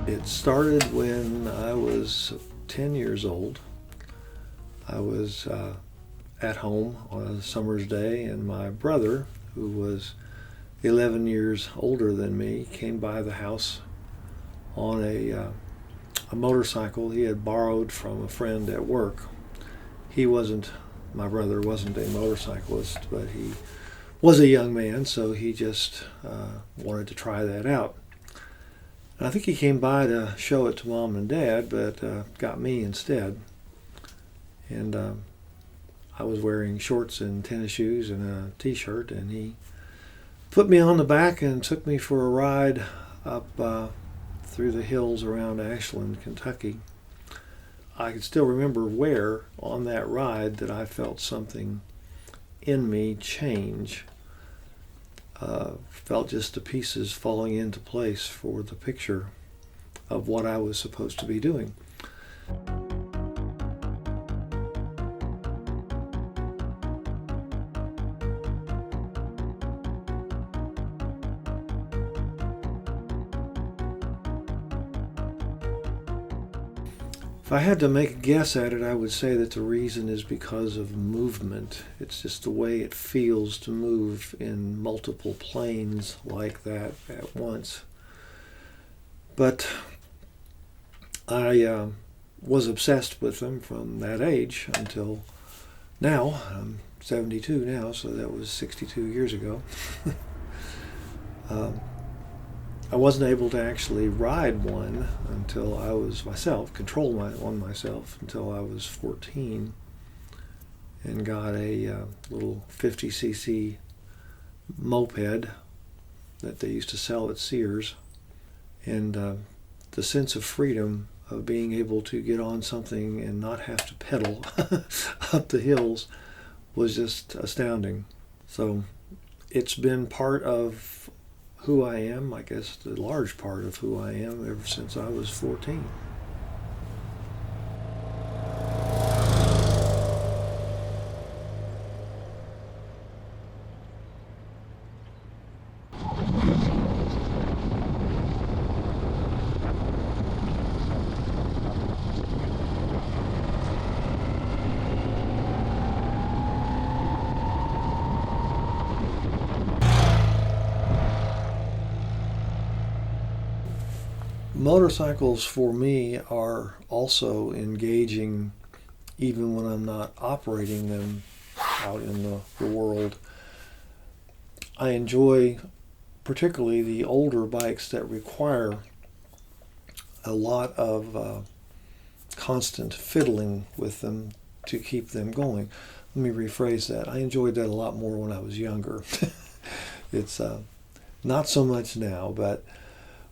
It started when I was 10 years old. I was at home on a summer's day, and my brother, who was 11 years older than me, came by the house on a motorcycle he had borrowed from a friend at work. My brother wasn't a motorcyclist, but he was a young man, so he just wanted to try that out. And I think he came by to show it to Mom and Dad, but got me instead. And I was wearing shorts and tennis shoes and a t-shirt, and he put me on the back and took me for a ride up through the hills around Ashland, Kentucky. I can still remember where on that ride that I felt something in me change. Felt just the pieces falling into place for the picture of what I was supposed to be doing. If I had to make a guess at it, I would say that the reason is because of movement. It's just the way it feels to move in multiple planes like that at once. But I was obsessed with them from that age until now. I'm 72 now, so that was 62 years ago. I wasn't able to actually ride one until I was control one myself until I was 14, and got a little 50cc moped that they used to sell at Sears. And the sense of freedom of being able to get on something and not have to pedal up the hills was just astounding. So it's been part of who I am, I guess the large part of who I am, ever since I was 14. Motorcycles for me are also engaging even when I'm not operating them out in the world. I enjoy particularly the older bikes that require a lot of constant fiddling with them to keep them going. Let me rephrase that. I enjoyed that a lot more when I was younger. It's not so much now, but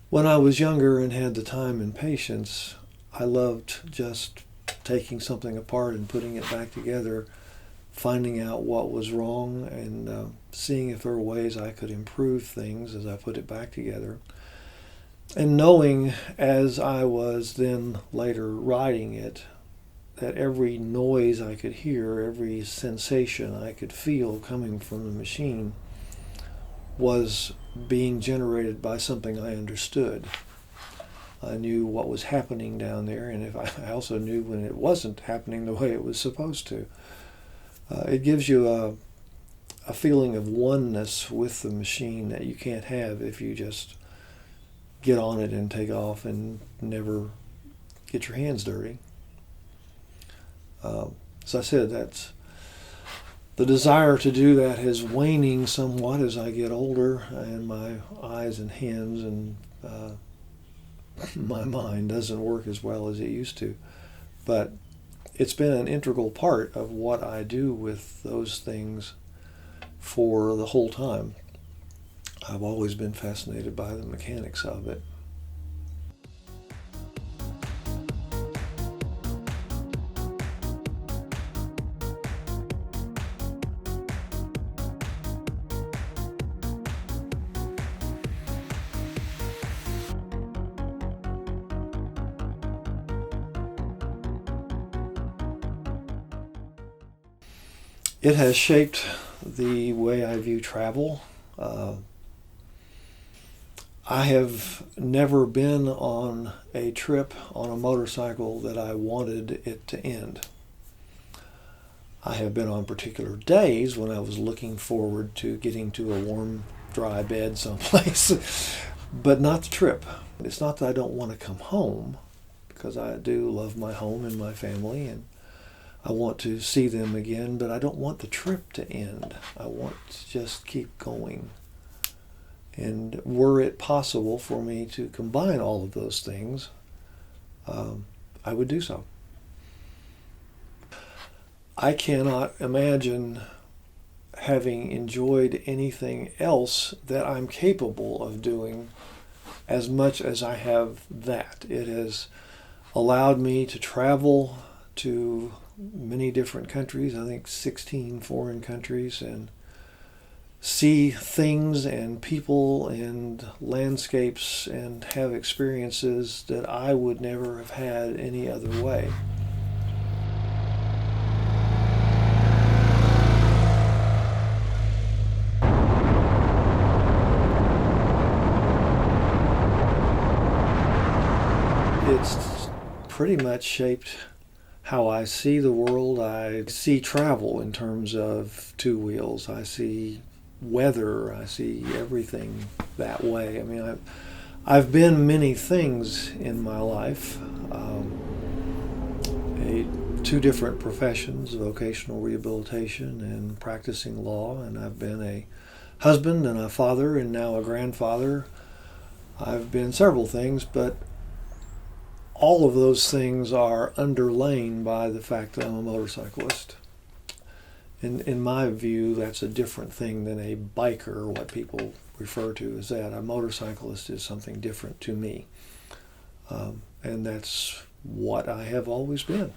when I was younger and had the time and patience, I loved just taking something apart and putting it back together, finding out what was wrong, and seeing if there were ways I could improve things as I put it back together. And knowing, as I was then later riding it, that every noise I could hear, every sensation I could feel coming from the machine was being generated by something I understood. I knew what was happening down there, and I also knew when it wasn't happening the way it was supposed to. It gives you a feeling of oneness with the machine that you can't have if you just get on it and take off and never get your hands dirty. As I said, that's the desire to do that is waning somewhat as I get older, and my eyes and hands and my mind doesn't work as well as it used to. But it's been an integral part of what I do with those things for the whole time. I've always been fascinated by the mechanics of it. It has shaped the way I view travel. I have never been on a trip on a motorcycle that I wanted it to end. I have been on particular days when I was looking forward to getting to a warm, dry bed someplace, but not the trip. It's not that I don't want to come home, because I do love my home and my family, and I want to see them again, but I don't want the trip to end. I want to just keep going. And were it possible for me to combine all of those things, I would do so. I cannot imagine having enjoyed anything else that I'm capable of doing as much as I have that. It has allowed me to travel to many different countries, I think 16 foreign countries, and see things and people and landscapes and have experiences that I would never have had any other way. It's pretty much shaped how I see the world. I see travel in terms of two wheels. I see weather. I see everything that way. I mean, I've been many things in my life. Two different professions, vocational rehabilitation and practicing law, and I've been a husband and a father and now a grandfather. I've been several things, but all of those things are underlain by the fact that I'm a motorcyclist. In my view, that's a different thing than a biker. What people refer to as that. A motorcyclist is something different to me. And that's what I have always been.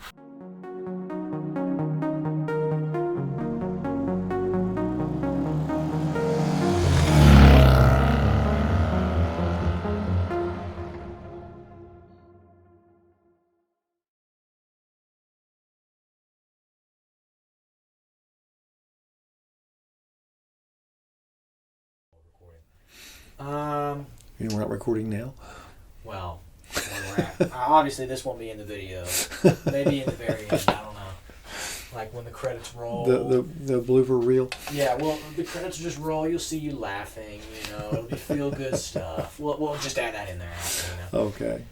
We're not recording now? Well, where we're at. Obviously, this won't be in the video. Maybe in the very end. I don't know. Like when the credits roll. The blooper reel? Yeah, well, the credits just roll. You'll see you laughing. It'll be feel good stuff. We'll just add that in there after, Okay.